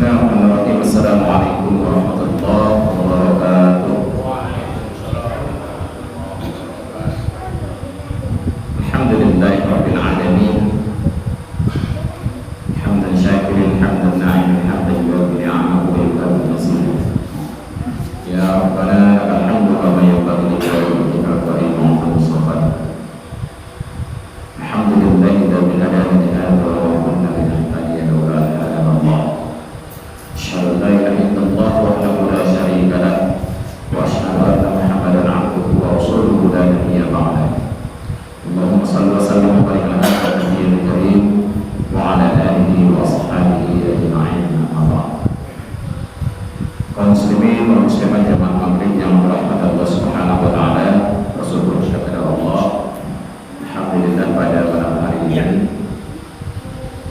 Bismillahirrahmanirrahim. Assalamualaikum warahmatullahi wabarakatuh. Alhamdulillahirabbil alamin. Hamdan syakirin, hamdan na'imin, hamdan yuwaffi ni'amahu wa yukafi nasiruh. Ya Rabbana lakal hamdu kama yanbaghi li jalali wajhika wa karimati wajhika. Alhamdulillahilladzi hadana li hadza wa ma kunna linahtadiya lawla an hadana Allah. Asyhadu an la ilaha illallah wahdahu la syarika lah wa asyhadu anna Muhammadan 'abduhu wa rasuluhu la nabiyya ba'dahu. Allahumma shalli wa sallim wa barik ala nabiyyil karim wa ala alihi wa ashabihi ajma'in. Amma ba'd. Kaum muslimin wa muslimat jamaah maghrib yang dirahmati Allah Subhanahu wa taala, bersyukur kepada Allah. Alhamdulillah pada malam hari ini,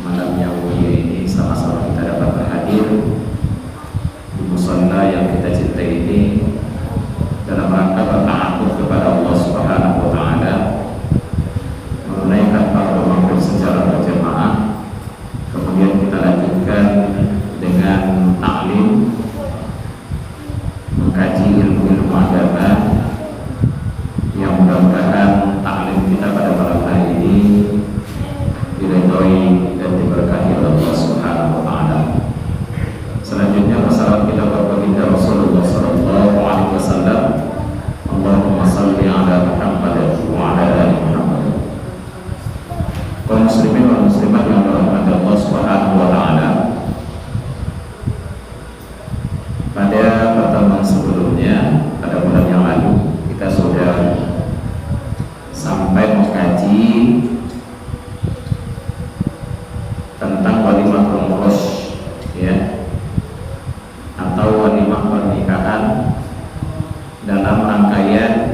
malam yang mulia ini, sama-sama kita dapat berhadir di musalla yang kita cintai ini dalam rangka berta'abbud kepada Allah Subhanahu wa taala, menunaikan fardhu maghrib secara berjamaah. Kemudian kita lanjutkan dengan taklim, mengkaji ilmu-ilmu agama, yang mudah-mudahan taklim kita pada malam hari ini diridhoi dan diberkahi oleh Allah Subhanahu wa taala. Selanjutnya masalah kita berbaginda Rasulullah sallallahu alaihi wasallam. Allahumma shalli ala Muhammad wa ala ali Muhammad. Kaum muslimin dan muslimat yang dirahmati Allah Subhanahu wa taala, pada pertemuan sebelumnya, pada bulan yang lalu, kita sudah sampai mengkaji tentang walimah urus, ya, atau walimah pernikahan dalam rangkaian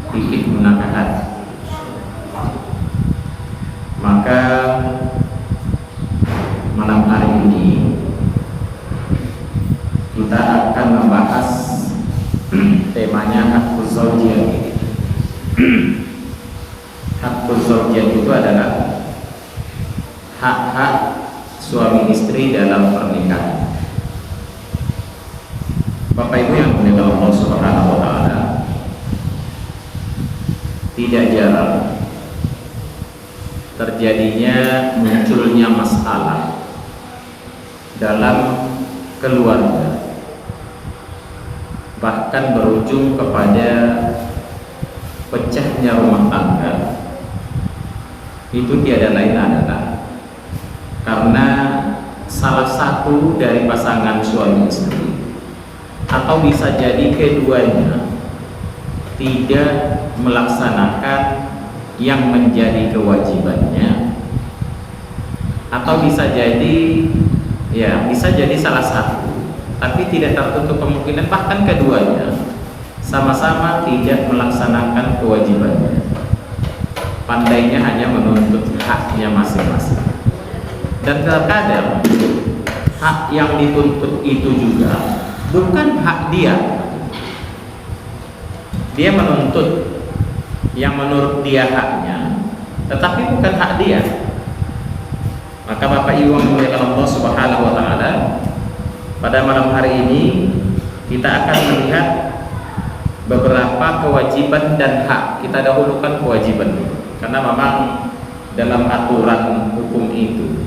fikih munakahat. Maka malam hari ini kita akan membahas temanya hakul zaujiyah. Hakul zaujiyah itu adalah hak-hak suami istri dalam pernikahan. Bapak Ibu yang dimuliakan Allah Subhanahu wa taala, tidak jarang terjadinya munculnya masalah dalam keluarga, bahkan berujung kepada pecahnya rumah tangga. Itu tiada lain adalah karena salah satu dari pasangan suami istri, atau bisa jadi keduanya, tidak melaksanakan yang menjadi kewajibannya, atau bisa jadi, ya, bisa jadi salah satu, tapi tidak tertutup kemungkinan bahkan keduanya sama-sama tidak melaksanakan kewajibannya. Pandainya hanya menuntut haknya masing-masing. Dan terkadang hak yang dituntut itu juga bukan hak dia. Dia menuntut yang menurut dia haknya, tetapi bukan hak dia. Maka Bapak Ibu yang dimuliakan Allah Subhanahu wa taala, pada malam hari ini kita akan melihat beberapa kewajiban dan hak. Kita dahulukan kewajiban dulu, karena memang dalam aturan hukum itu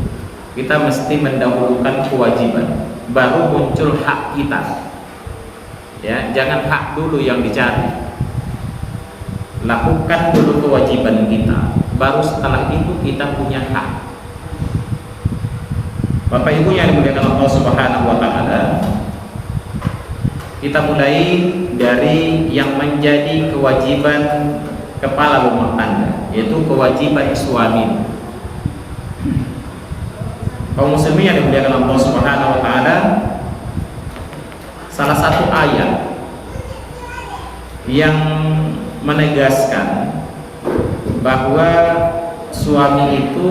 kita mesti mendahulukan kewajiban, baru muncul hak kita. Ya, jangan hak dulu yang dicari. Lakukan dulu kewajiban kita, baru setelah itu kita punya hak. Bapak Ibu yang dimuliakan Allah Subhanahu wa taala, kita mulai dari yang menjadi kewajiban kepala rumah tangga, yaitu kewajiban suami. Kaum muslimin yang dimuliakan Allah Subhanahu wa taala, salah satu ayat yang menegaskan bahwa suami itu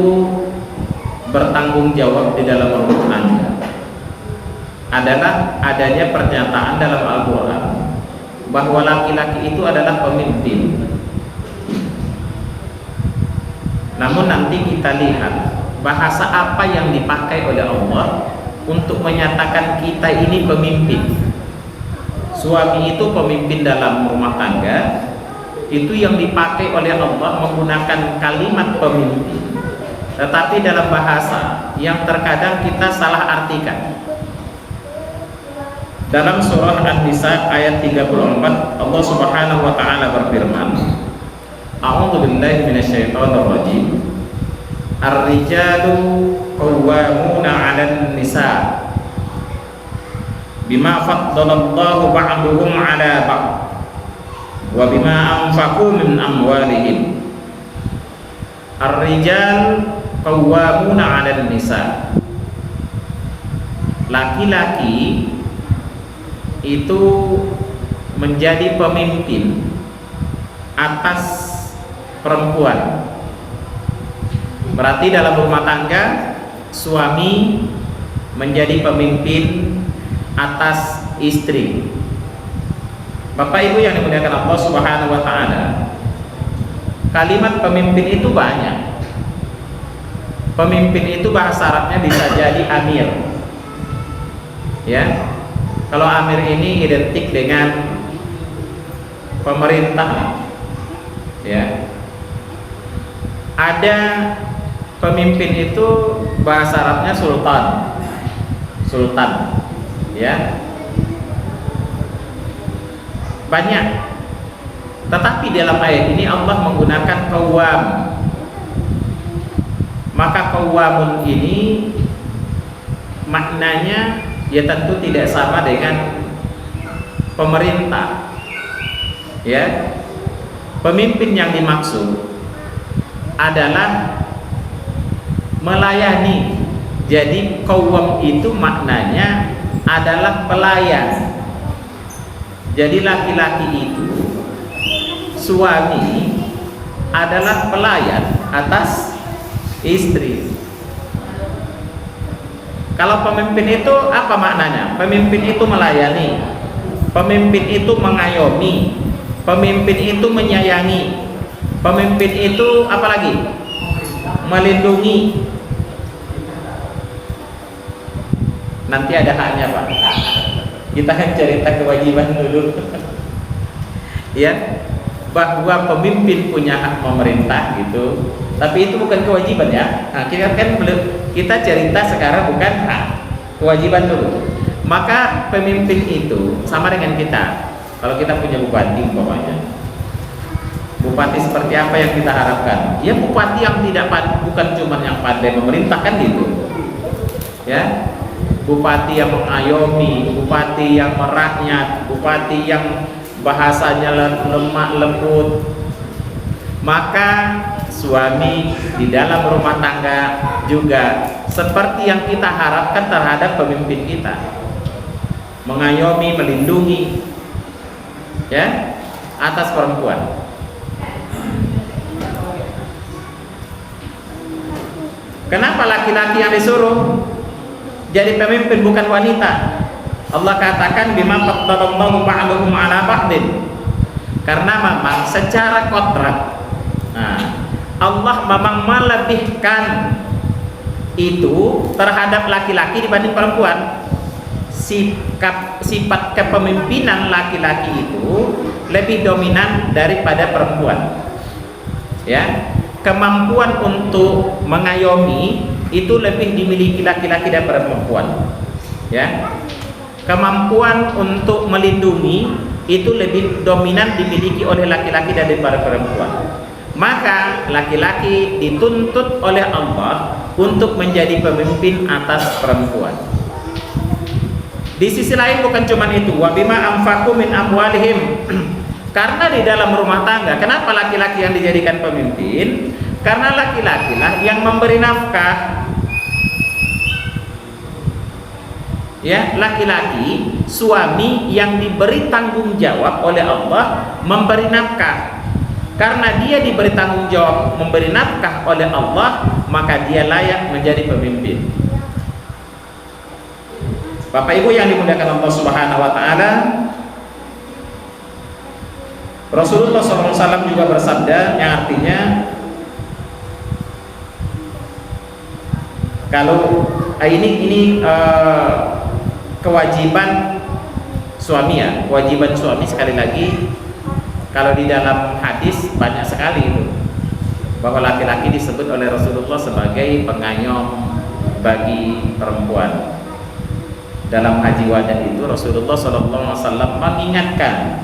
bertanggung jawab di dalam rumah tangga adalah adanya pernyataan dalam Al-Quran bahwa laki-laki itu adalah pemimpin. Namun nanti kita lihat bahasa apa yang dipakai oleh Allah untuk menyatakan kita ini pemimpin. Suami itu pemimpin dalam rumah tangga, itu yang dipakai oleh Allah menggunakan kalimat pemimpin, tetapi dalam bahasa yang terkadang kita salah artikan. Dalam surah An-Nisa ayat 34, Allah Subhanahu wa taala berfirman, A'udzu billahi minasyaitonir rajim. Ar-rijalu qawwamuna 'alan nisa bima faddalallahu ba'dahum 'ala ba'd wa bima anfaqu min amwalihim. Ar-rijal qawwamuna 'alan nisa. Laki-laki itu menjadi pemimpin atas perempuan. Berarti dalam rumah tangga suami menjadi pemimpin atas istri. Bapak Ibu yang dimuliakan Allah Subhanahu wa taala, kalimat pemimpin itu banyak. Pemimpin itu bahasa Arabnya bisa jadi amir. Ya. Kalau amir ini identik dengan pemerintah, ya. Ada pemimpin itu bahasa Arabnya sultan, ya. Banyak. Tetapi dalam ayat ini Allah menggunakan qawwam. Maka qawwamun ini maknanya ya tentu tidak sama dengan pemerintah, ya. Pemimpin yang dimaksud adalah melayani. Jadi qawwam itu maknanya adalah pelayan. Jadi laki-laki itu, suami adalah pelayan atas istri. Kalau pemimpin itu apa maknanya? Pemimpin itu melayani, pemimpin itu mengayomi, pemimpin itu menyayangi, pemimpin itu apa lagi? Melindungi. Nanti ada haknya Pak. Kita akan cerita kewajiban dulu. Ya, bahwa pemimpin punya hak memerintah gitu. Tapi itu bukan kewajiban ya. Nah, kita cerita sekarang bukan hak, kewajiban dulu. Maka pemimpin itu sama dengan kita. Kalau kita punya bupati umpamanya, bupati seperti apa yang kita harapkan? Ya bupati yang bukan cuma yang pandai memerintah kan gitu. Ya, bupati yang mengayomi, bupati yang merakyat, bupati yang bahasanya lemah lembut. Maka suami di dalam rumah tangga juga seperti yang kita harapkan terhadap pemimpin kita, mengayomi, melindungi, ya, atas perempuan. Kenapa laki-laki yang disuruh jadi pemimpin bukan wanita? Allah katakan bima faddalallahu ba'dahum 'ala ba'din. Karena memang secara kodrat, Allah memang melebihkan itu terhadap laki-laki dibanding perempuan. Sifat kepemimpinan laki-laki itu lebih dominan daripada perempuan. Ya, kemampuan untuk mengayomi itu lebih dimiliki laki-laki daripada perempuan. Ya, kemampuan untuk melindungi itu lebih dominan dimiliki oleh laki-laki daripada perempuan. Maka laki-laki dituntut oleh Allah untuk menjadi pemimpin atas perempuan. Di sisi lain bukan cuma itu, wa bima anfaqu min amwalihim. Karena di dalam rumah tangga, kenapa laki-laki yang dijadikan pemimpin? Karena laki-laki lah yang memberi nafkah. Ya, laki-laki, suami yang diberi tanggung jawab oleh Allah memberi nafkah. Karena dia diberi tanggung jawab memberi nafkah oleh Allah, maka dia layak menjadi pemimpin. Bapak Ibu yang dimuliakan Allah Subhanahu wa taala, Rasulullah SAW juga bersabda yang artinya kalau ini kewajiban suami ya, kewajiban suami. Sekali lagi, kalau di dalam hadis banyak sekali itu bahwa laki-laki disebut oleh Rasulullah sebagai pengayom bagi perempuan. Dalam haji wada itu Rasulullah SAW mengingatkan,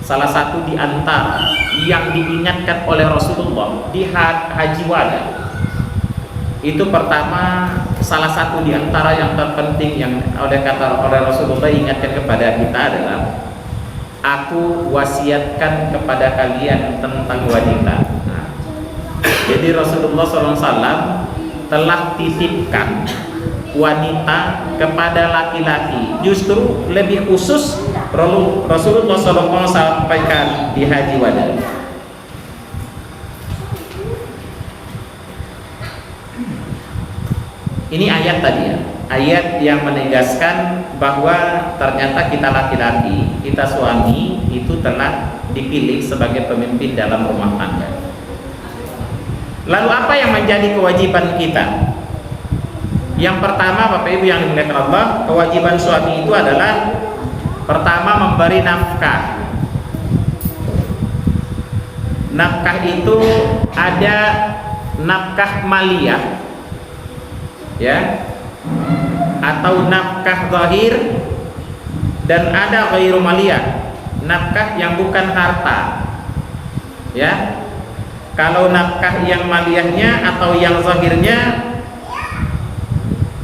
salah satu di antara yang diingatkan oleh Rasulullah di haji wada itu, pertama, salah satu di antara yang terpenting yang oleh Rasulullah ingatkan kepada kita adalah, aku wasiatkan kepada kalian tentang wanita. Nah, jadi Rasulullah SAW telah titipkan wanita kepada laki-laki. Justru lebih khusus Rasulullah SAW sampaikan di haji wada. Ini ayat tadi ya, ayat yang menegaskan bahwa ternyata kita laki-laki, kita suami itu telah dipilih sebagai pemimpin dalam rumah tangga. Lalu apa yang menjadi kewajiban kita? Yang pertama, Bapak Ibu yang dimuliakan Allah, kewajiban suami itu adalah pertama memberi nafkah. Nafkah itu ada nafkah maliyah ya, atau nafkah zahir, dan ada ghairu maliyah, nafkah yang bukan harta ya. Kalau nafkah yang maliyahnya atau yang zahirnya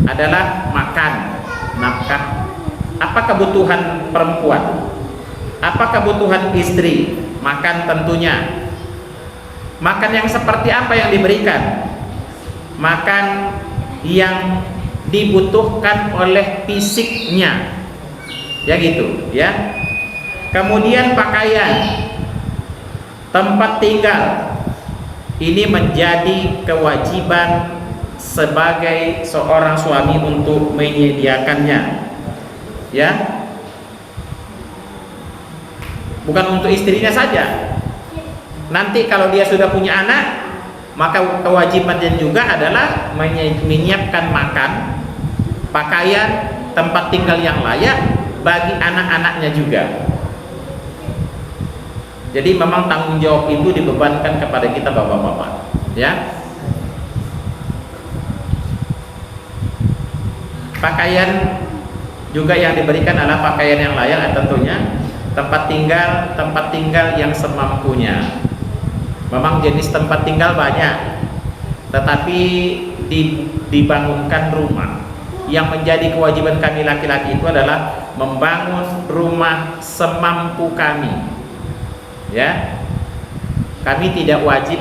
adalah makan, nafkah. Apa kebutuhan perempuan? Apa kebutuhan istri? Makan tentunya. Makan yang seperti apa yang diberikan? Makan yang dibutuhkan oleh fisiknya, ya gitu ya. Kemudian pakaian, tempat tinggal, ini menjadi kewajiban sebagai seorang suami untuk menyediakannya, ya. Bukan untuk istrinya saja. Nanti kalau dia sudah punya anak, maka kewajibannya juga adalah menyiapkan makan, pakaian, tempat tinggal yang layak bagi anak-anaknya juga. Jadi memang tanggung jawab itu dibebankan kepada kita bapak-bapak, ya. Pakaian juga yang diberikan adalah pakaian yang layak tentunya. Tempat tinggal yang semampunya. Memang jenis tempat tinggal banyak, tetapi dibangunkan rumah. Yang menjadi kewajiban kami laki-laki itu adalah membangun rumah semampu kami, ya. Kami tidak wajib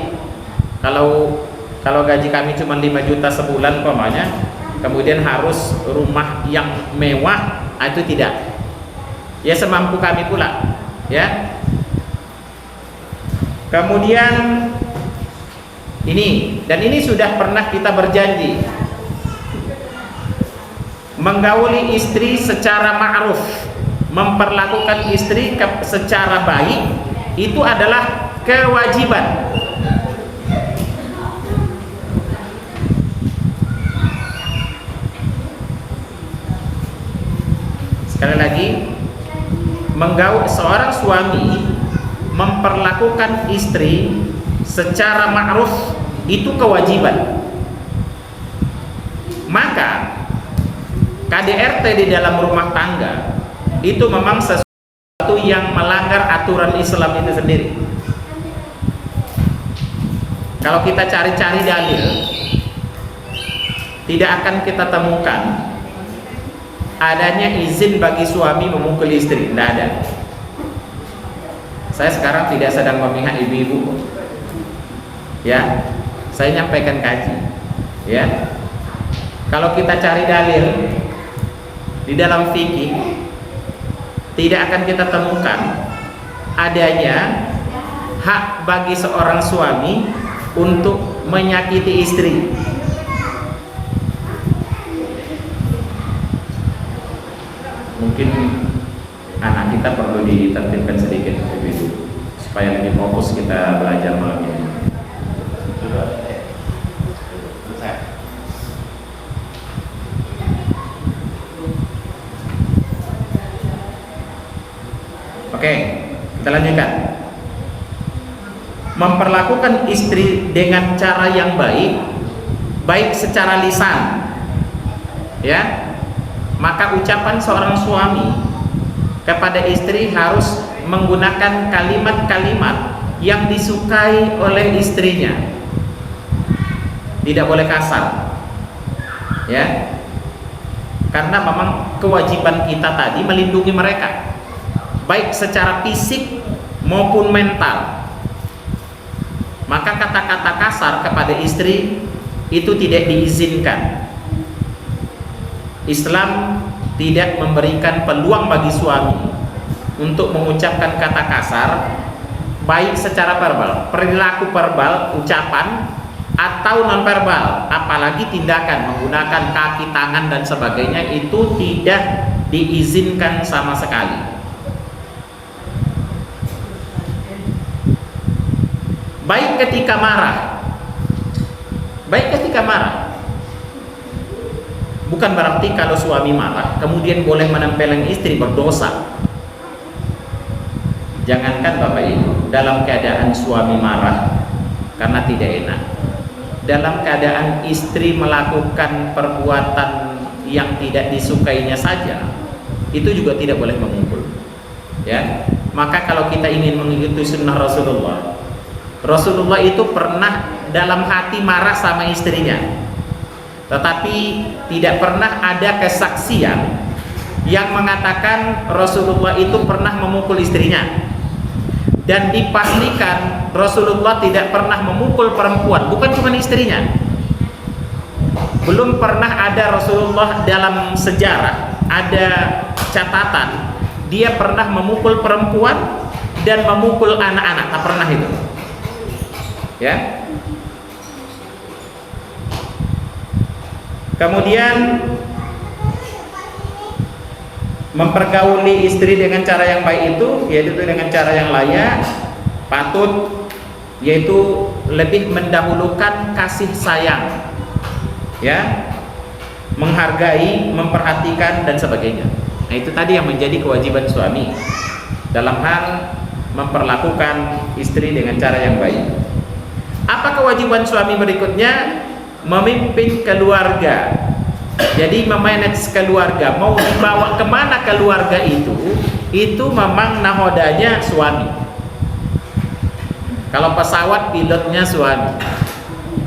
kalau gaji kami cuma 5 juta sebulan umpamanya, kemudian harus rumah yang mewah, itu tidak. Ya semampu kami pula, ya. Kemudian ini sudah pernah kita berjanji menggauli istri secara ma'ruf, memperlakukan istri secara baik, itu adalah kewajiban. Sekali lagi, menggauli seorang suami memperlakukan istri secara ma'ruf itu kewajiban. Maka KDRT di dalam rumah tangga itu memang sesuatu yang melanggar aturan Islam itu sendiri. Kalau kita cari-cari dalil, tidak akan kita temukan adanya izin bagi suami memukul istri, tidak ada. Saya sekarang tidak sedang memihak ibu-ibu, ya. Saya nyampaikan kaji, ya. Kalau kita cari dalil di dalam fikih, tidak akan kita temukan adanya hak bagi seorang suami untuk menyakiti istri. Mungkin anak kita perlu ditertibkan sedikit begitu, supaya lebih fokus kita belajar malam ini. Oke, kita lanjutkan. Memperlakukan istri dengan cara yang baik, baik secara lisan, ya. Maka ucapan seorang suami kepada istri harus menggunakan kalimat-kalimat yang disukai oleh istrinya. Tidak boleh kasar, ya. Karena memang kewajiban kita tadi melindungi mereka, baik secara fisik maupun mental. Maka kata-kata kasar kepada istri itu tidak diizinkan. Islam tidak memberikan peluang bagi suami untuk mengucapkan kata kasar, baik secara verbal, perilaku verbal, ucapan, atau nonverbal, apalagi tindakan menggunakan kaki, tangan dan sebagainya, itu tidak diizinkan sama sekali. Baik ketika marah, bukan berarti kalau suami marah kemudian boleh menempeleng istri, berdosa. Jangankan Bapak Ibu, dalam keadaan suami marah karena tidak enak, dalam keadaan istri melakukan perbuatan yang tidak disukainya saja, itu juga tidak boleh memukul, ya. Maka kalau kita ingin mengikuti sunnah Rasulullah itu pernah dalam hati marah sama istrinya, tetapi tidak pernah ada kesaksian yang mengatakan Rasulullah itu pernah memukul istrinya. Dan dipastikan Rasulullah tidak pernah memukul perempuan, bukan cuma istrinya. Belum pernah ada Rasulullah dalam sejarah ada catatan dia pernah memukul perempuan dan memukul anak-anak, tak pernah itu, ya. Kemudian mempergauli istri dengan cara yang baik itu, yaitu dengan cara yang layak, patut, yaitu lebih mendahulukan kasih sayang, ya, menghargai, memperhatikan dan sebagainya. Nah, itu tadi yang menjadi kewajiban suami dalam hal memperlakukan istri dengan cara yang baik. Apa kewajiban suami berikutnya? Memimpin keluarga. Jadi memanage keluarga, mau dibawa kemana keluarga itu memang nahodanya suami. Kalau pesawat pilotnya suami,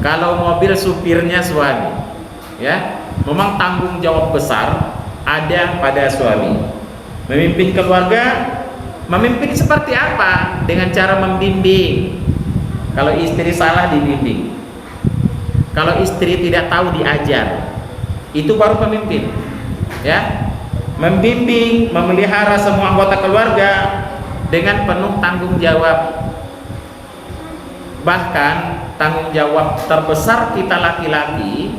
kalau mobil supirnya suami, ya. Memang tanggung jawab besar ada pada suami. Memimpin keluarga, memimpin seperti apa? Dengan cara membimbing. Kalau istri salah, dibimbing. Kalau istri tidak tahu, diajar. Itu baru pemimpin, ya. Membimbing, memelihara semua anggota keluarga dengan penuh tanggung jawab. Bahkan tanggung jawab terbesar kita laki-laki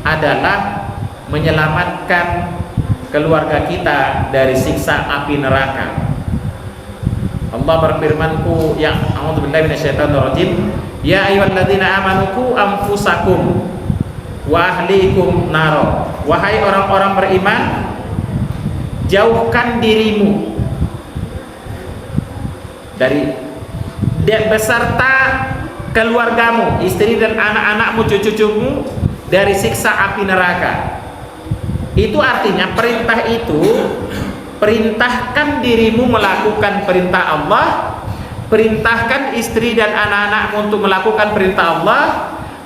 adalah menyelamatkan keluarga kita dari siksa api neraka. Allah berfirman-Ku, ya, a'udzubillahi minasyaitonirrajim, ya ayyuhalladzina amanu qu anfusakum wa ahlikum naro. Wahai orang-orang beriman, jauhkan dirimu dari beserta keluargamu, istri dan anak-anakmu, cucu-cucumu dari siksa api neraka. Itu artinya perintah itu, perintahkan dirimu melakukan perintah Allah, perintahkan istri dan anak-anakmu untuk melakukan perintah Allah,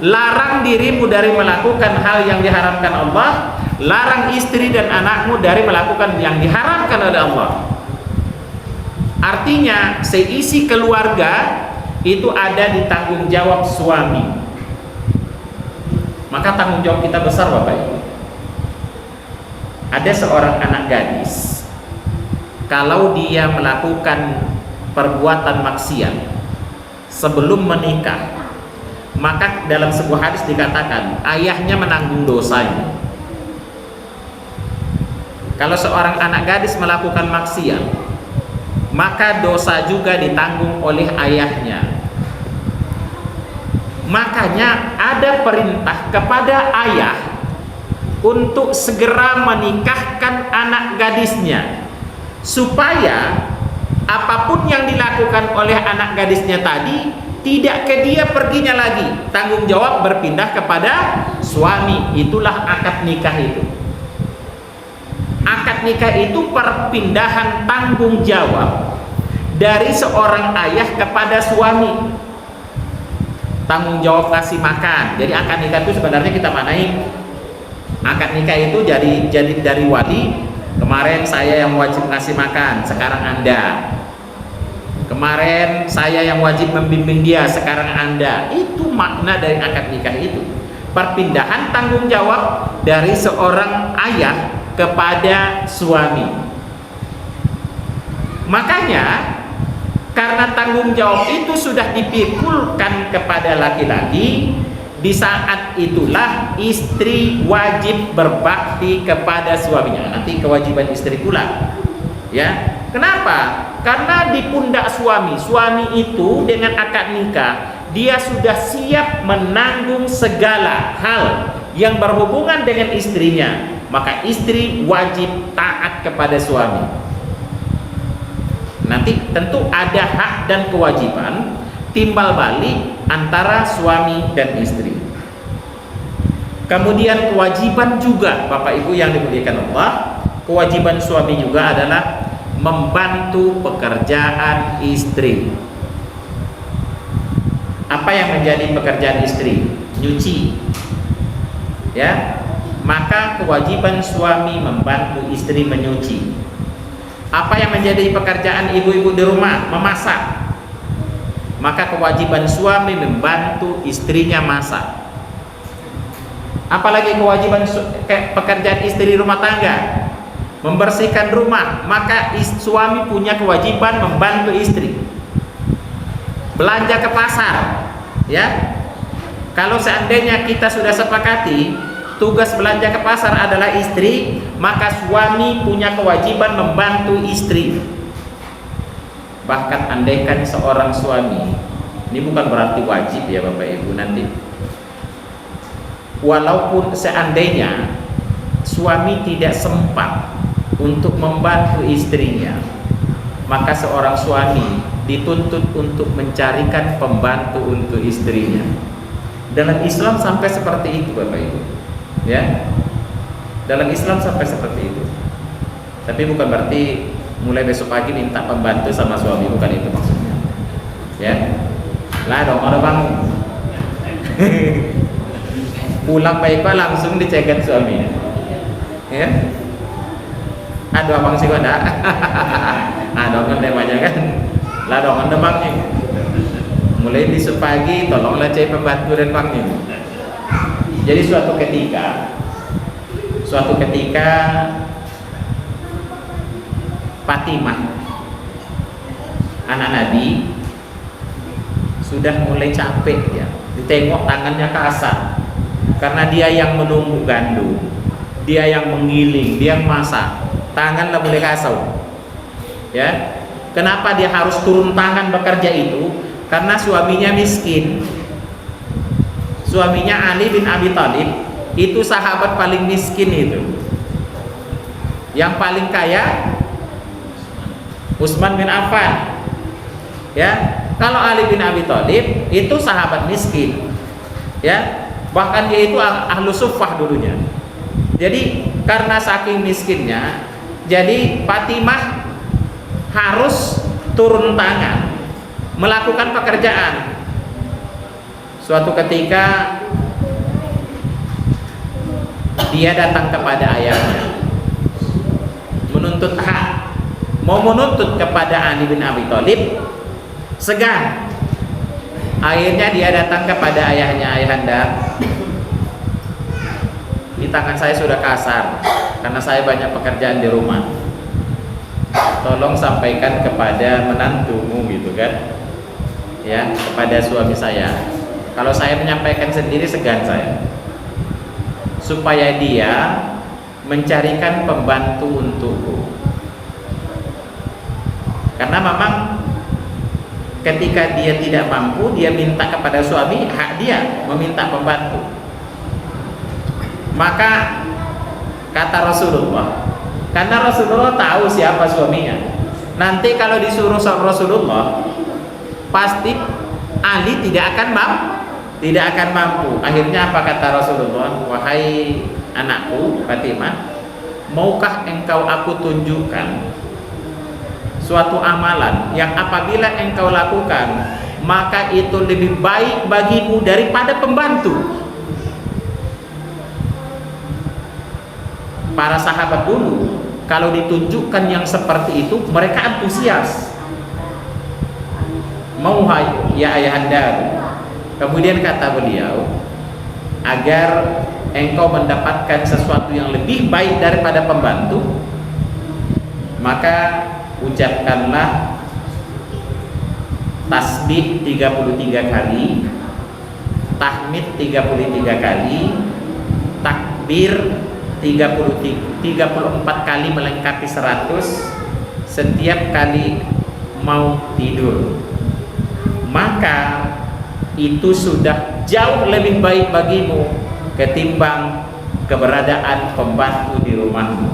larang dirimu dari melakukan hal yang diharamkan Allah, larang istri dan anakmu dari melakukan yang diharamkan oleh Allah. Artinya seisi keluarga itu ada di tanggung jawab suami. Maka tanggung jawab kita besar, Bapak Ibu. Ada seorang anak gadis, kalau dia melakukan perbuatan maksiat sebelum menikah, maka dalam sebuah hadis dikatakan ayahnya menanggung dosanya. Kalau seorang anak gadis melakukan maksiat, maka dosa juga ditanggung oleh ayahnya. Makanya ada perintah kepada ayah untuk segera menikahkan anak gadisnya, supaya apapun yang dilakukan oleh anak gadisnya tadi, tidak ke dia perginya lagi, tanggung jawab berpindah kepada suami. Itulah akad nikah itu. Akad nikah itu perpindahan tanggung jawab dari seorang ayah kepada suami. Tanggung jawab kasih makan. Jadi akad nikah itu sebenarnya kita manai, akad nikah itu jadi dari wali. Kemarin saya yang wajib ngasih makan, sekarang Anda. Kemarin saya yang wajib membimbing dia, sekarang Anda. Itu makna dari akad nikah itu. Perpindahan tanggung jawab dari seorang ayah kepada suami. Makanya karena tanggung jawab itu sudah dipikulkan kepada laki-laki, di saat itulah istri wajib berbakti kepada suaminya. Nanti kewajiban istri pula. Ya. Kenapa? Karena di pundak suami itu dengan akad nikah, dia sudah siap menanggung segala hal yang berhubungan dengan istrinya. Maka istri wajib taat kepada suami. Nanti tentu ada hak dan kewajiban timbal balik antara suami dan istri. Kemudian kewajiban juga, Bapak Ibu yang dimuliakan Allah, kewajiban suami juga adalah membantu pekerjaan istri. Apa yang menjadi pekerjaan istri? Nyuci. Ya. Maka kewajiban suami membantu istri menyuci. Apa yang menjadi pekerjaan ibu-ibu di rumah? Memasak. Maka kewajiban suami membantu istrinya masak. Apalagi kewajiban pekerjaan istri rumah tangga, membersihkan rumah. Maka suami punya kewajiban membantu istri. Belanja ke pasar, ya. Kalau seandainya kita sudah sepakati tugas belanja ke pasar adalah istri, maka suami punya kewajiban membantu istri. Bahkan andaikan seorang suami, ini bukan berarti wajib ya Bapak Ibu nanti, walaupun seandainya suami tidak sempat untuk membantu istrinya, maka seorang suami dituntut untuk mencarikan pembantu untuk istrinya. Dalam Islam sampai seperti itu Bapak Ibu. Ya, dalam Islam sampai seperti itu. Tapi bukan berarti mulai besok pagi minta pembantu sama suami, bukan itu maksudnya. Ya, lah dong ada bang. Pulang baik langsung dicegat suaminya. Ya, aduh abang sih ada. Aduh kan temanya kan. Lah dong ada bang nih. Mulai besok pagi tolonglah cari pembantu dan bang nih. Jadi suatu ketika Fatimah anak Nabi sudah mulai capek ya, ditengok tangannya kasar karena dia yang menumbuk gandum, dia yang menggiling, dia yang masak, tanganlah mulai kasar ya. Kenapa dia harus turun tangan bekerja itu? Karena suaminya miskin. Suaminya Ali bin Abi Thalib itu sahabat paling miskin itu. Yang paling kaya Utsman bin Affan. Ya, kalau Ali bin Abi Thalib itu sahabat miskin. Ya, bahkan dia itu ahlu suffah dulunya. Jadi karena saking miskinnya, jadi Fatimah harus turun tangan melakukan pekerjaan. Suatu ketika dia datang kepada ayahnya menuntut hak, mau menuntut kepada Ali bin Abi Thalib, segan. Akhirnya dia datang kepada ayahnya, ayahanda, di tangan saya sudah kasar karena saya banyak pekerjaan di rumah, tolong sampaikan kepada menantumu gitu kan, ya, kepada suami saya. Kalau saya menyampaikan sendiri segan saya, supaya dia mencarikan pembantu untukku. Karena memang ketika dia tidak mampu, dia minta kepada suami, hak dia meminta pembantu. Maka kata Rasulullah, karena Rasulullah tahu siapa suaminya, Nanti kalau disuruh sama Rasulullah, pasti Ali tidak akan mampu. Akhirnya apa kata Rasulullah? Wahai anakku Fatimah, maukah engkau aku tunjukkan suatu amalan yang apabila engkau lakukan, maka itu lebih baik bagimu daripada pembantu? Para sahabat dulu kalau ditunjukkan yang seperti itu, mereka antusias. Mau ya ayahanda. Kemudian kata beliau, agar engkau mendapatkan sesuatu yang lebih baik daripada pembantu, maka ucapkanlah tasbih 33 kali, tahmid 33 kali, takbir 34 kali melengkapi 100 setiap kali mau tidur. Maka itu sudah jauh lebih baik bagimu ketimbang keberadaan pembantu di rumahmu.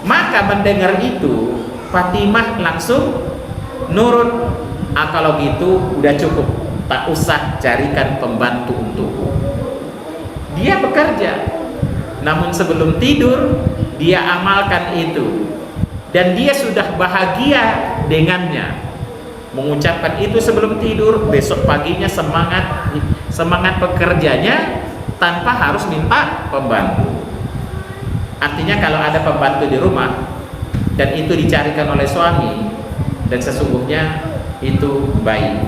Maka mendengar itu, Fatimah langsung nurut. Kalau gitu udah cukup, tak usah carikan pembantu untukku. Dia bekerja, namun sebelum tidur dia amalkan itu, dan dia sudah bahagia dengannya. Mengucapkan itu sebelum tidur, besok paginya semangat bekerjanya tanpa harus minta pembantu. Artinya kalau ada pembantu di rumah dan itu dicarikan oleh suami, dan sesungguhnya itu baik,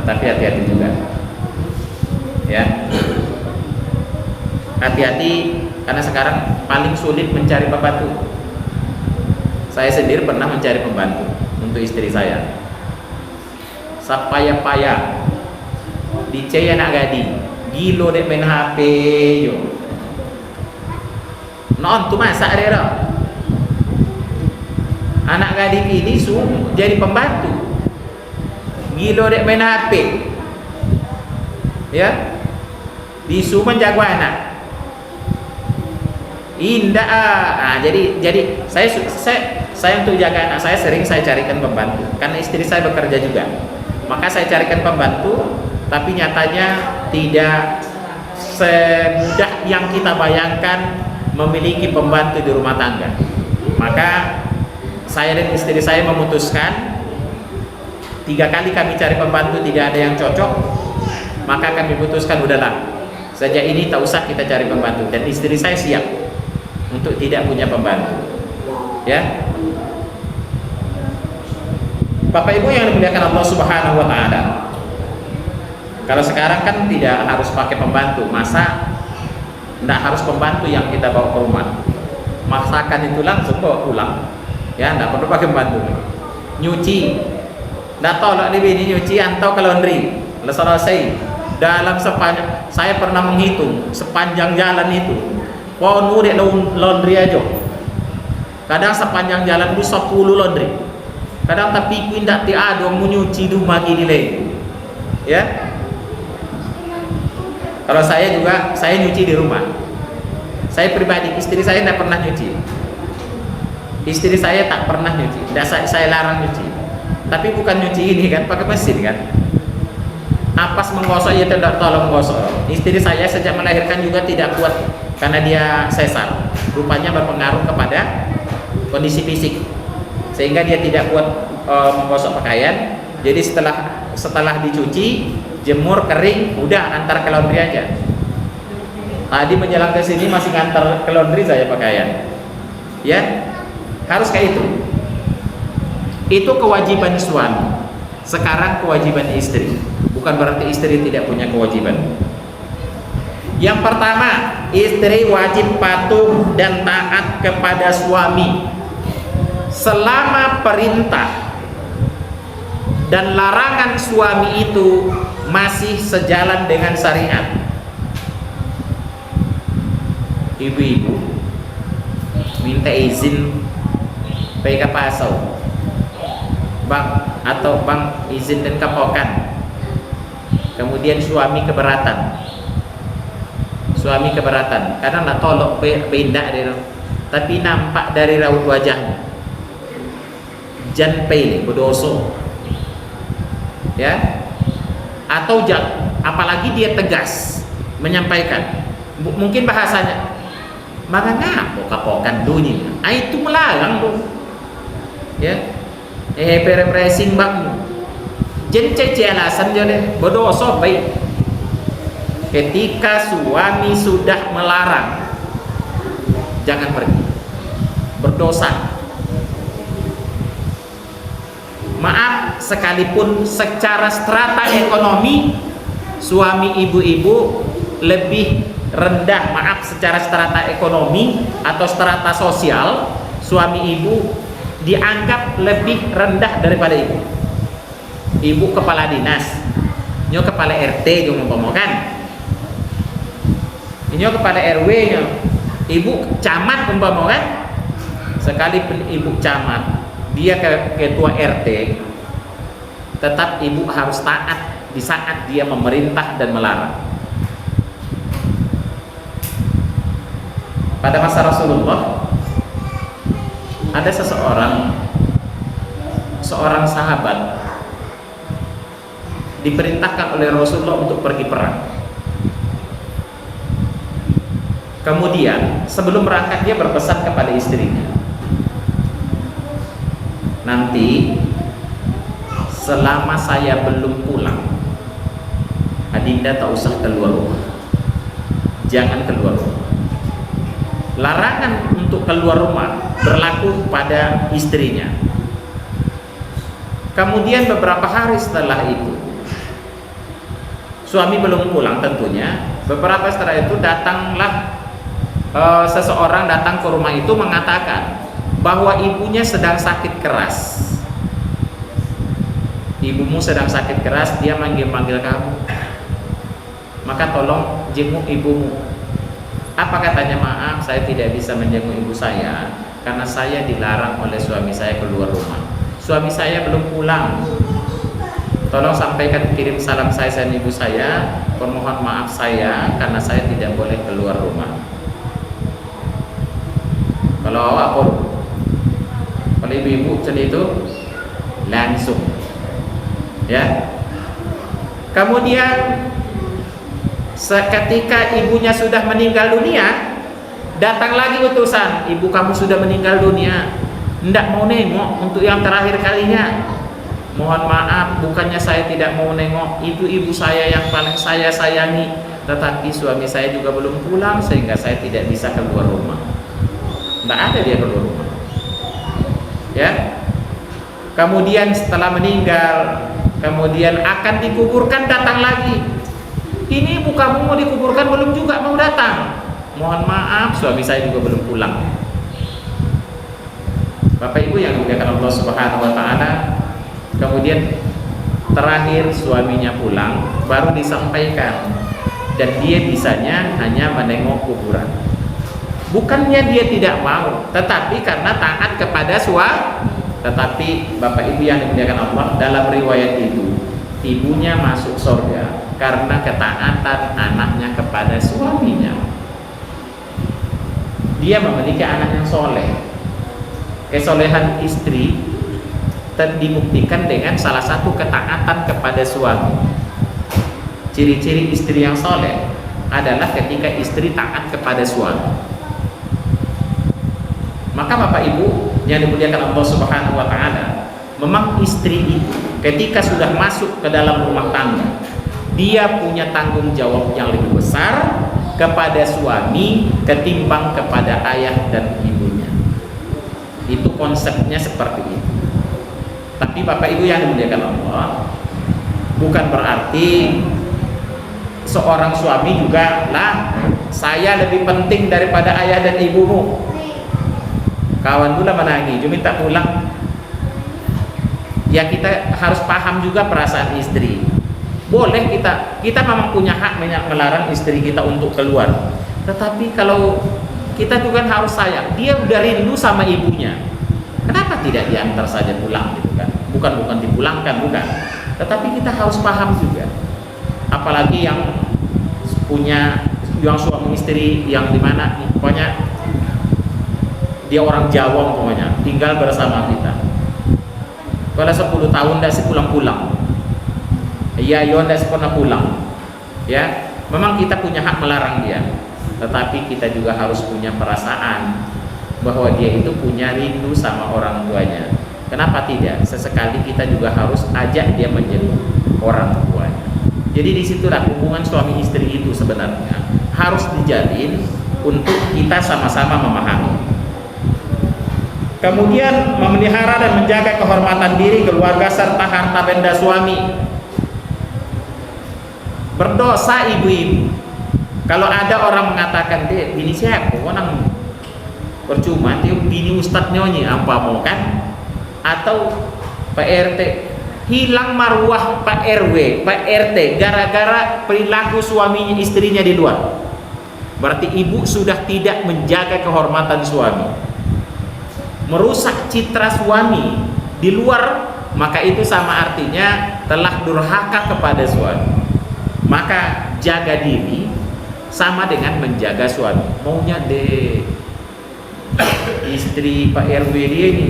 tetapi hati-hati juga ya. Hati-hati, karena sekarang paling sulit mencari pembantu. Saya sendiri pernah mencari pembantu untuk istri saya. Sapaya-paya dicaya anak gadi, gilo dek main HP yo. Non tu masak dia dah. Anak gadis ini jadi pembantu, gilo dek main HP, ya, disuruh menjaga anak. Indah. Jadi saya untuk jaga anak saya sering saya carikan pembantu, karena istri saya bekerja juga. Maka saya carikan pembantu, tapi nyatanya tidak semudah yang kita bayangkan memiliki pembantu di rumah tangga. Maka saya dan istri saya memutuskan 3 kali kami cari pembantu tidak ada yang cocok, maka kami putuskan udahlah, sejak ini tak usah kita cari pembantu, dan istri saya siap untuk tidak punya pembantu. Ya, Bapak Ibu yang dimuliakan Allah Subhanahu wa taala. Kalau sekarang kan tidak harus pakai pembantu, masa tidak harus pembantu yang kita bawa ke rumah. Masakan itu langsung bawa pulang. Ya, tidak perlu pakai pembantu. Nyuci, tidak tolak nih bini nyuci atau ke laundry. Selesai. Dalam sepanjang, saya pernah menghitung sepanjang jalan itu. Wah, nurik laundry aja. Kadang sepanjang jalan itu 10 laundry. Kadang tapi pindah tiada mau nyuci rumah gini lagi. Ya. Kalau saya juga, saya nyuci di rumah. Saya pribadi, istri saya tidak pernah nyuci. Istri saya tak pernah nyuci. Tidak, saya larang nyuci. Tapi bukan nyuci ini kan, pakai mesin kan. Napas menggosok, ya tidak tolong menggosok. Istri saya sejak melahirkan juga tidak kuat karena dia sesar. Rupanya berpengaruh kepada kondisi fisik, sehingga dia tidak kuat menggosok pakaian. Jadi setelah dicuci, jemur, kering, udah antar ke laundry aja. Tadi menjelang ke sini masih ngantar ke laundry saya pakaian. Ya, harus kayak itu. Itu kewajiban suami. Sekarang kewajiban istri. Bukan berarti istri tidak punya kewajiban. Yang pertama, istri wajib patuh dan taat kepada suami selama perintah dan larangan suami itu masih sejalan dengan syariat. Ibu-ibu minta izin pergi ke pasau, bang, atau bang izin dan kapokan, kemudian suami keberatan karena nak tolok pindah dia, tapi nampak dari raut wajahnya jan pele berdoso, ya, atau apalagi dia tegas menyampaikan, mungkin bahasanya maka ngapok-kapokan dunia, itu melarang tuh, ya, repressing bang, jen cece alasan jadi berdoso baik. Ketika suami sudah melarang, jangan pergi, berdosa. Maaf, sekalipun secara strata ekonomi suami ibu-ibu lebih rendah, maaf, secara strata ekonomi atau strata sosial suami ibu dianggap lebih rendah daripada ibu. Ibu kepala dinas, nyo kepala RT juga umpamakan, nyo kepala RW nya, ibu camat umpamakan, sekalipun ibu camat dia ketua RT, tetap ibu harus taat di saat dia memerintah dan melarang. Pada masa Rasulullah ada seorang sahabat diperintahkan oleh Rasulullah untuk pergi perang. Kemudian sebelum berangkat dia berpesan kepada istrinya, nanti selama saya belum pulang, adinda tak usah keluar rumah, jangan keluar rumah. Larangan untuk keluar rumah berlaku pada istrinya. Kemudian beberapa hari setelah itu, suami belum pulang tentunya, beberapa setelah itu datanglah seseorang datang ke rumah itu mengatakan bahwa ibunya sedang sakit keras. Ibumu sedang sakit keras, dia manggil-manggil kamu, maka tolong jenguk ibumu. Apa katanya? Maaf, saya tidak bisa menjenguk ibu saya karena saya dilarang oleh suami saya keluar rumah. Suami saya belum pulang, tolong sampaikan, kirim salam saya dan ibu saya, permohon maaf saya karena saya tidak boleh keluar rumah. Kalau apa? Kalau ibu-ibu cerita itu langsung, ya. Kemudian seketika ibunya sudah meninggal dunia, datang lagi utusan, ibu kamu sudah meninggal dunia, ndak mau nengok untuk yang terakhir kalinya. Mohon maaf, bukannya saya tidak mau nengok, ibu saya yang paling saya sayangi, tetapi suami saya juga belum pulang sehingga saya tidak bisa keluar rumah. Nggak ada dia keluar rumah, ya. Kemudian setelah meninggal, kemudian akan dikuburkan, datang lagi, ini ibu kamu mau dikuburkan belum juga mau datang, mohon maaf suami saya juga belum pulang. Bapak ibu yang dimuliakan Allah Subhanahu wa taala, kemudian terakhir suaminya pulang baru disampaikan, dan dia bisanya hanya menengok kuburan. Bukannya dia tidak mau, tetapi karena taat kepada suami. Tetapi Bapak Ibu yang dimuliakan Allah, dalam riwayat itu ibunya masuk surga karena ketaatan anaknya kepada suaminya. Dia memiliki anak yang soleh. Kesolehan istri dibuktikan dengan salah satu ketaatan kepada suami. Ciri-ciri istri yang soleh adalah ketika istri taat kepada suami. Maka Bapak Ibu yang dimuliakan Allah Subhanahu wa taala, memang istri itu ketika sudah masuk ke dalam rumah tangga, dia punya tanggung jawab yang lebih besar kepada suami ketimbang kepada ayah dan ibunya. Itu konsepnya seperti itu. Tapi Bapak Ibu yang dimuliakan Allah, bukan berarti seorang suami juga lah saya lebih penting daripada ayah dan ibumu. Kawan pula menangis, cuma minta pulang. Ya kita harus paham juga perasaan istri. Boleh kita memang punya hak melarang istri kita untuk keluar. Tetapi kalau kita juga harus sayang, dia udah rindu sama ibunya, kenapa tidak diantar saja pulang gitu kan? Bukan dipulangkan, bukan. Tetapi kita harus paham juga. Apalagi yang punya yang suami istri yang dimana pokoknya dia orang Jawa umpamanya tinggal bersama kita, Sekolah 10 tahun dah pulang-pulang. Iya, yo ndak pernah pulang. Ya, memang kita punya hak melarang dia. Tetapi kita juga harus punya perasaan bahwa dia itu punya rindu sama orang tuanya. Kenapa tidak? Sesekali kita juga harus ajak dia menjenguk orang tuanya. Jadi disitulah hubungan suami istri itu sebenarnya harus dijalin untuk kita sama-sama memahami. Kemudian memelihara dan menjaga kehormatan diri, keluarga serta harta benda suami. Berdosa ibu-ibu kalau ada orang mengatakan, "Dek, bini siapa? Orang percuma, dia bini ustadz nyonyi apa mau kan?" Atau Pak RT, hilang marwah Pak RW, Pak RT gara-gara perilaku suaminya istrinya di luar. Berarti ibu sudah tidak menjaga kehormatan suami, merusak citra suami di luar, maka itu sama artinya telah durhaka kepada suami. Maka jaga diri sama dengan menjaga suami. Maunya deh istri Pak RW dia ini,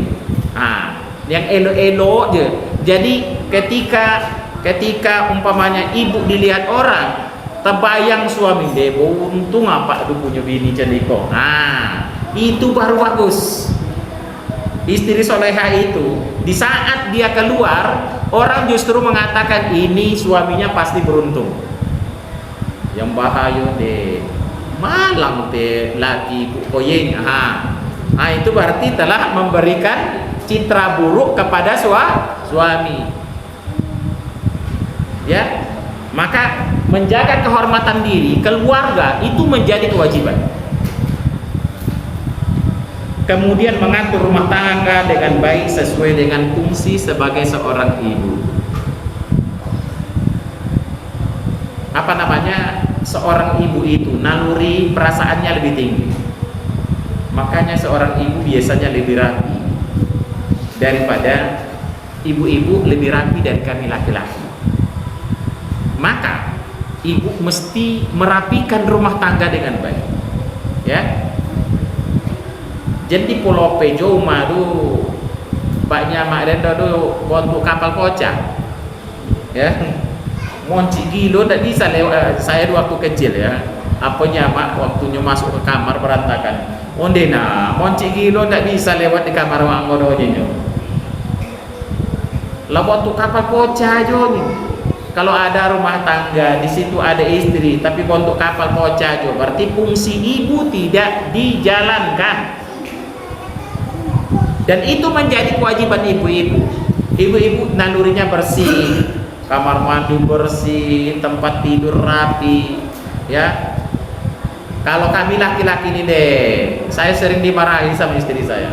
yang elo-elo aja. Jadi ketika umpamanya ibu dilihat orang, terbayang suami deh, untung apa tuh punya bini cantik. Itu baru bagus. Istri soleha itu di saat dia keluar, orang justru mengatakan ini suaminya pasti beruntung. Yang bahaya deh malang teh laki koyeng. Itu berarti telah memberikan citra buruk kepada suami. Ya, maka menjaga kehormatan diri keluarga itu menjadi kewajiban. Kemudian mengatur rumah tangga dengan baik sesuai dengan fungsi sebagai seorang ibu. Apa namanya, seorang ibu itu naluri perasaannya lebih tinggi. Makanya seorang ibu biasanya lebih rapi daripada ibu-ibu lebih rapi dari kami laki-laki. Maka ibu mesti merapikan rumah tangga dengan baik. Ya. Jadi pulau Pejo madu banyak mak dan do untuk kapal kocak. Ya. Monci gilo tak bisa lewat. Saya waktu kecil ya, apanya mak waktunya masuk ke kamar berantakan. Ondena monci gilo tak bisa lewat di kamar wanggodonya. Lah waktu kapal kocak aja nih. Kalau ada rumah tangga di situ ada istri, tapi untuk kapal kocak aja, berarti fungsi ibu tidak dijalankan. Dan itu menjadi kewajiban ibu-ibu. Ibu-ibu nalurinya bersih, kamar mandi bersih, tempat tidur rapi, ya. Kalau kami laki-laki ini deh, saya sering dimarahi sama istri saya.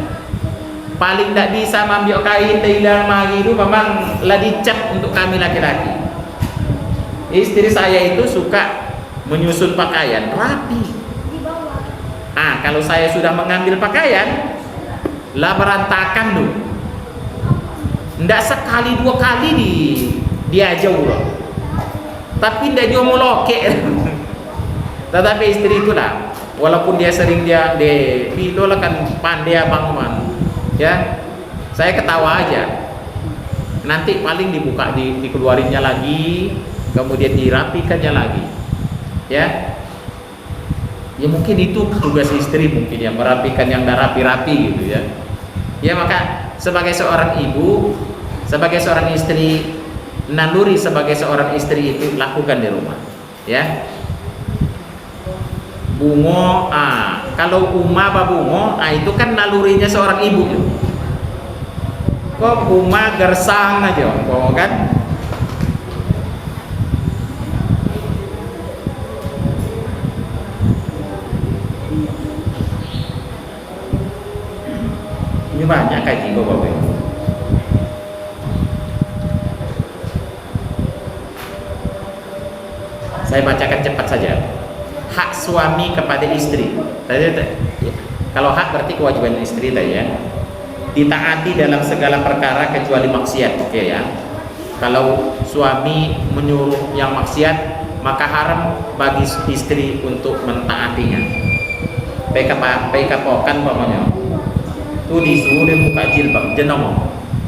Paling tidak bisa ambil kain hilang lagi itu memang lah dicap untuk kami laki-laki. Istri saya itu suka menyusun pakaian rapi. Kalau saya sudah mengambil pakaian, lah berantakan tuh. Ndak sekali dua kali dia jauh loh. Tapi ndak jauh molokek. Tetapi istri itu lah, walaupun dia sering dia pilo lah kan pandai abang man. Ya. Saya ketawa aja. Nanti paling dibuka dikeluarinnya lagi, kemudian dirapikannya lagi. Ya. Ya mungkin itu tugas istri mungkin ya, merapikan yang dah rapi-rapi gitu ya. Ya maka sebagai seorang ibu, sebagai seorang istri, naluri sebagai seorang istri itu lakukan di rumah. Ya. Bungo, kalau Uma babungo, itu kan nalurinya seorang ibu. Kok Uma gersang aja, kok kan? Ini banyak kayak gitu Bapak. Saya bacakan cepat saja. Hak suami kepada istri. Kalau hak berarti kewajiban istri tadi ya. Ditaati dalam segala perkara kecuali maksiat. Oke ya. Kalau suami menyuruh yang maksiat, maka haram bagi istri untuk mentaatinya. PK-pokan pokoknya. Itu disuruh buka jilbab jenong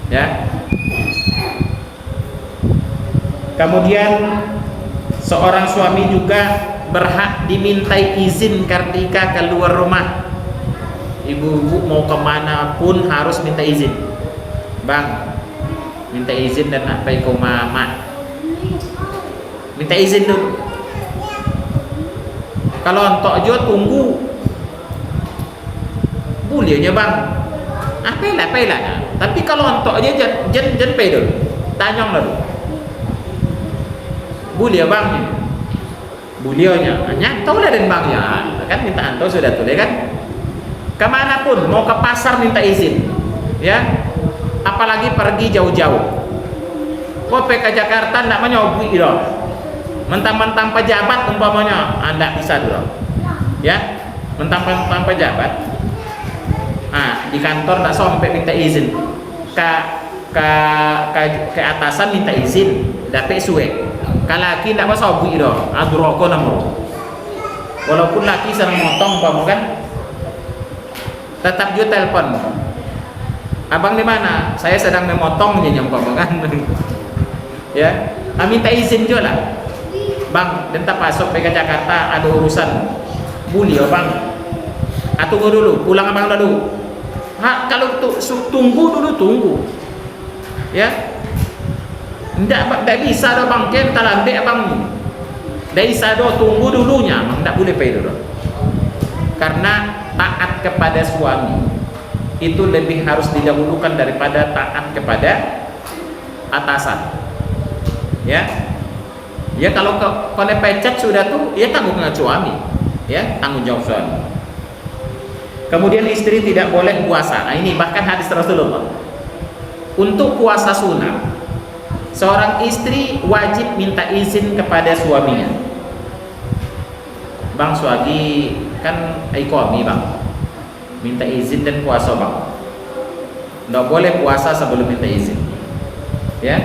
ya. Kemudian seorang suami juga berhak dimintai izin ketika keluar rumah. Ibu-ibu mau kemana pun harus minta izin. Bang, minta izin dan apa ikut mama. Minta izin dulu. Kalau entok jo tunggu. Bolehnya bang. Apalah. Tapi kalau entok dia jen pay dulu. Tanyong dulu. Boleh bang. Bulianya, nyantau lah dan bang ya, kan minta antau sudah tuh, ya kan? Kemana pun, mau ke pasar minta izin, ya. Apalagi pergi jauh-jauh. Kau ke Jakarta ndak menyobui dong. Mentang-mentang pejabat umpamanya, anda bisa dulu, ya. Mentang-mentang pejabat, di kantor tak sampai minta izin, ke atasan minta izin, dapat suwe. Kalau laki tidak masuk bui doh, adroko namu. Walaupun laki sedang motong, kamu kan, tetap juga telepon. Abang di mana? Saya sedang memotong nyam kamu kan. Ya, minta izin juga lah. Bang, tetap masuk ke Jakarta ada urusan. Boleh bang. Tunggu dulu, pulang abang dulu. Kalau tunggu dulu tunggu. Ya. Tidak bisa do bang, kita lambe bang. Tidak bisa do, tunggu dulunya, tidak boleh pay dulu. Karena taat kepada suami itu lebih harus didahulukan daripada taat kepada atasan. Ya, ya kalau kone pecat sudah tuh, ya tanggung jawab suami, ya tanggung jawab suami. Kemudian istri tidak boleh puasa. Nah ini bahkan hadis Rasulullah. Untuk puasa sunnah, seorang istri wajib minta izin kepada suaminya. Bang, suami kan iqami bang, minta izin dan puasa bang. Nggak boleh puasa sebelum minta izin. Ya,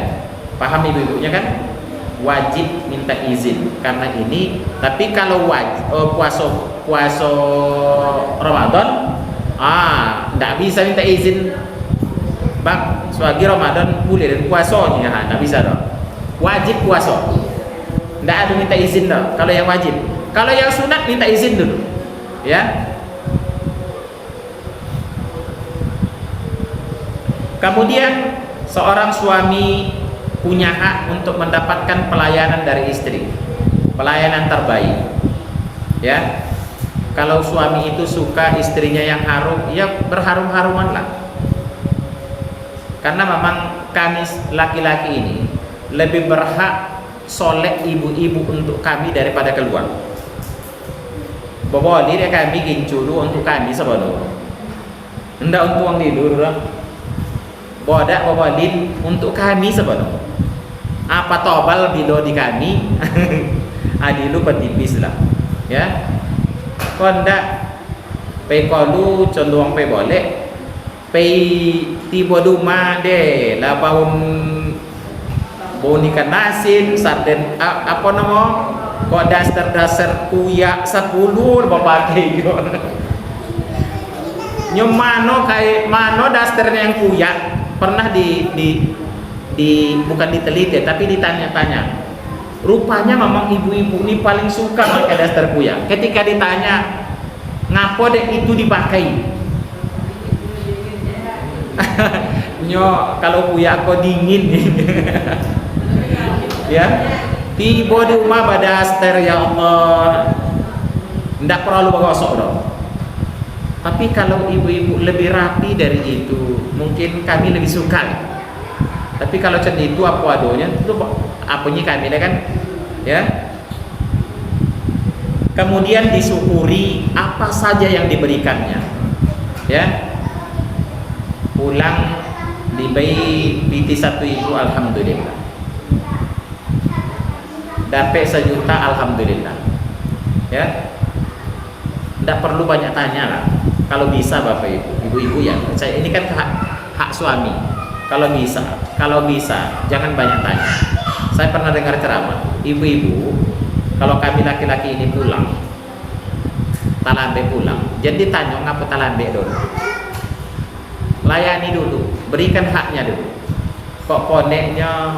paham ibu-ibunya kan? Wajib minta izin karena ini. Tapi kalau puasa Ramadan, nggak bisa minta izin. Bang, selagi Ramadan boleh dan puasanya, nggak bisa dong. Wajib puasa, nggak ada minta izin dong. Kalau yang wajib, kalau yang sunat minta izin dulu, ya. Kemudian seorang suami punya hak untuk mendapatkan pelayanan dari istri, pelayanan terbaik, ya. Kalau suami itu suka istrinya yang harum, ya berharum-haruman lah. Karena memang kami laki-laki ini lebih berhak soleh ibu-ibu untuk kami daripada keluar. Bawa diri kami ginculu untuk kami sebenarnya. Hendak untuk orang tidur lah. Bawa lin untuk kami sebenarnya. Apa tobal bilo di kami? Adilu petipis lah. Ya. Kondak pekolu condong pe boleh. Tiba rumah deh lah baun ikan asin sarden apa nama kok dasar kuyak 10 bapak gitu nyemano kayak mano dasarnya yang kuyak pernah di bukan diteliti tapi ditanya-tanya. Rupanya memang ibu-ibu ini paling suka pakai dasar kuyak. Ketika ditanya ngapo deh itu dipakai kalau kuyak kok dingin ya tiba di rumah badaster ya Allah ndak perlu bagosok dong. Tapi kalau ibu-ibu lebih rapi dari itu mungkin kami lebih suka. Tapi kalau macam itu apa adonya itu apanya kami kan ya. Kemudian disyukuri apa saja yang diberikannya ya. Pulang diberi PT 1 ibu alhamdulillah, dapat 1 juta alhamdulillah ya. Tidak perlu banyak tanya lah kalau bisa bapak ibu ya. Saya ini kan hak suami. Kalau bisa jangan banyak tanya. Saya pernah dengar ceramah ibu-ibu, kalau kami laki-laki ini pulang talambe pulang, jadi tanya ngapa talambe dulu, layani dulu, berikan haknya dulu. Kok koneknya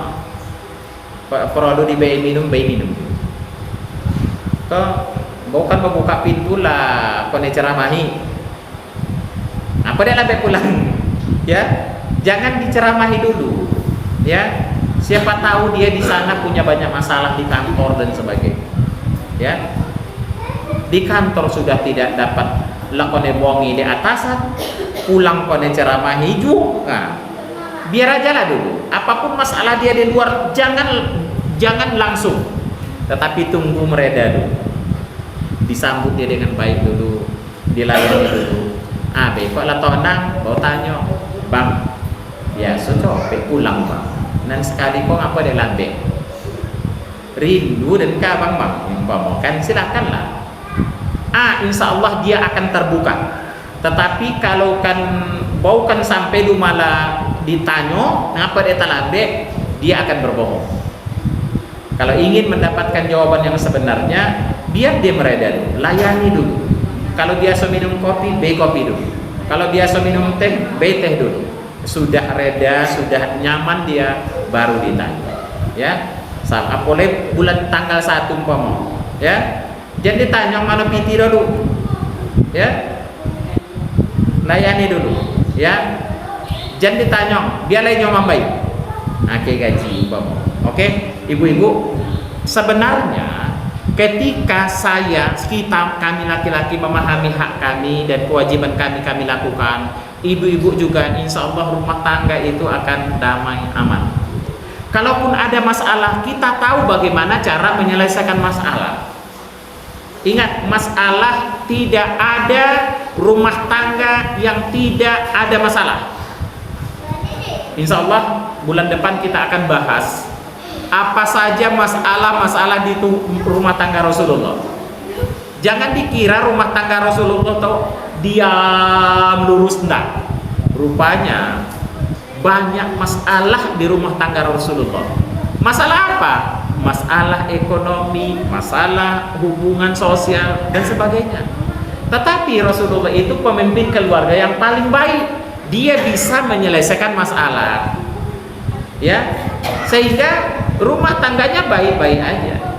perlu diberi minum, bayi minum. Kau bukan membuka pintu lah, kau ceramahi. Apa dia lebih pulang? Ya, jangan diceramahi dulu. Ya, siapa tahu dia di sana punya banyak masalah di kantor dan sebagainya. Ya, di kantor sudah tidak dapat lakone bongi di atasan, pulang kone ceramahi juga. Biar aja lah dulu. Apapun masalah dia di luar, jangan langsung, tetapi tunggu mereda dulu. Disambut dia dengan baik dulu, dilayani dulu. Kok lah tonang, bau tanya, bang, ya capek pulang bang. Dan sekali kok apa dia lambe? Rindu dan kabang bang, kan silakanlah. Insya Allah dia akan terbuka. Tetapi kalau kan bau kan sampai du malah ditanya, ngapa dia lambe? Dia akan berbohong. Kalau ingin mendapatkan jawaban yang sebenarnya, biar dia mereda dulu, layani dulu. Kalau dia minum kopi, beli kopi dulu. Kalau dia minum teh, beli teh dulu. Sudah reda, sudah nyaman dia, baru ditanya. Ya, sama boleh bulan tanggal 1 umpama. Ya, jangan ditanya mana piti dulu. Ya, layani dulu. Ya, jangan ditanya, biar nyaman baik. Gaji umpama. Oke, ibu-ibu, sebenarnya ketika kami laki-laki memahami hak kami dan kewajiban kami lakukan, ibu-ibu juga insya Allah rumah tangga itu akan damai aman. Kalaupun ada masalah, kita tahu bagaimana cara menyelesaikan masalah. Ingat, masalah tidak ada rumah tangga yang tidak ada masalah. Insya Allah bulan depan kita akan bahas apa saja masalah-masalah di rumah tangga Rasulullah. Jangan dikira rumah tangga Rasulullah tuh diam lurus, enggak. Rupanya banyak masalah di rumah tangga Rasulullah. Masalah apa? Masalah ekonomi, masalah hubungan sosial dan sebagainya. Tetapi Rasulullah itu pemimpin keluarga yang paling baik. Dia bisa menyelesaikan masalah. Ya, sehingga rumah tangganya baik-baik aja.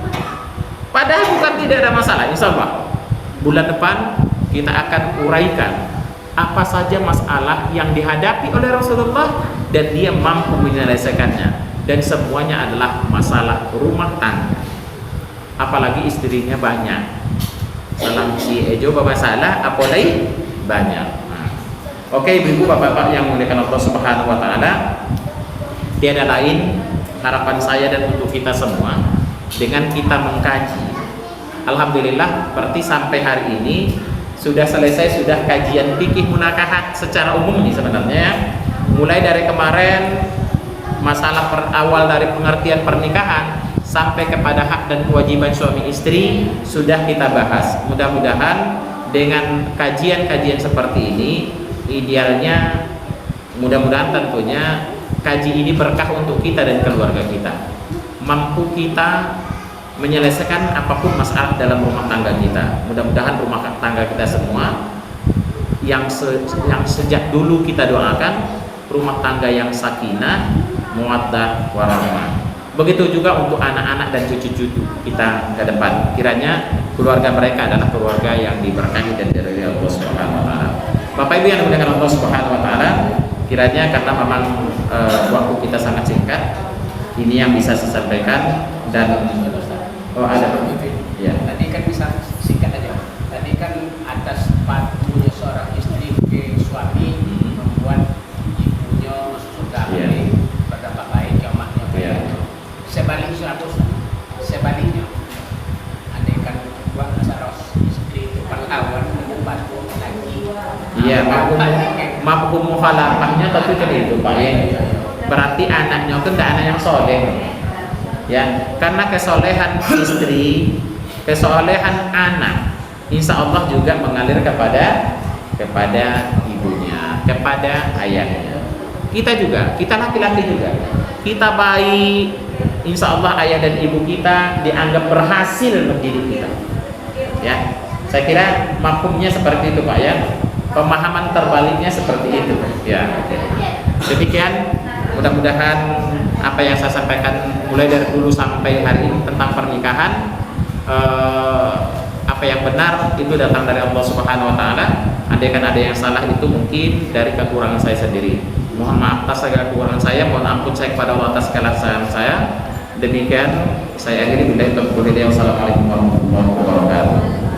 Padahal bukan tidak ada masalah. Insya Allah bulan depan kita akan uraikan apa saja masalah yang dihadapi oleh Rasulullah dan dia mampu menyelesaikannya, dan semuanya adalah masalah rumah tangga. Apalagi istrinya banyak. Salam si Ejo bapak salah, apalagi banyak. Oke, ibu-ibu, bapak-bapak yang memuliakan Allah Subhanahu wa taala, tiada lain harapan saya dan untuk kita semua dengan kita mengkaji. Alhamdulillah, berarti sampai hari ini sudah selesai kajian fikih munakahat secara umum nih sebenarnya. Mulai dari kemarin masalah awal dari pengertian pernikahan sampai kepada hak dan kewajiban suami istri sudah kita bahas. Mudah-mudahan dengan kajian-kajian seperti ini, idealnya mudah-mudahan tentunya kaji ini berkah untuk kita dan keluarga kita. Mampu kita menyelesaikan apapun masalah dalam rumah tangga kita. Mudah-mudahan rumah tangga kita semua yang sejak dulu kita doakan rumah tangga yang sakinah, mawaddah, warahmah. Begitu juga untuk anak-anak dan cucu-cucu kita ke depan. Kiranya keluarga mereka adalah keluarga yang diberkahi dan diridhai Allah Subhanahu wa taala. Bapak Ibu yang dimuliakan Allah Subhanahu wa taala, kiranya karena memang waktu kita sangat singkat, ini yang bisa saya sampaikan. Dan ada ya. Tadi kan bisa singkat aja. Tadi kan atas patuhnya seorang istri ke suami membuat ibunya masuk surga, berdampak baik ke emaknya. Sebaliknya, andaikan buat saros istri itu pahlawan membantu lagi. Iya, mafhum mukhalafahnya tapi kan itu Pak ya. Berarti anaknya kan anak yang soleh. Ya, karena kesolehan istri, kesolehan anak, insya Allah juga mengalir kepada ibunya, kepada ayahnya. Kita juga, kita laki-laki juga, kita baik, insya Allah ayah dan ibu kita dianggap berhasil mendidik kita. Ya, saya kira mafhumnya seperti itu Pak ya. Pemahaman terbaliknya seperti itu. Ya, demikian. Mudah-mudahan apa yang saya sampaikan mulai dari dulu sampai hari ini tentang pernikahan, apa yang benar itu datang dari Allah Subhanahu wa taala. Andaikan ada yang salah itu mungkin dari kekurangan saya sendiri. Mohon maaf atas segala kekurangan saya, mohon ampun saya kepada Allah atas segala kesalahan saya. Demikian saya akhiri, billahi taufiq wal hidayah. Wassalamualaikum warahmatullahi wabarakatuh.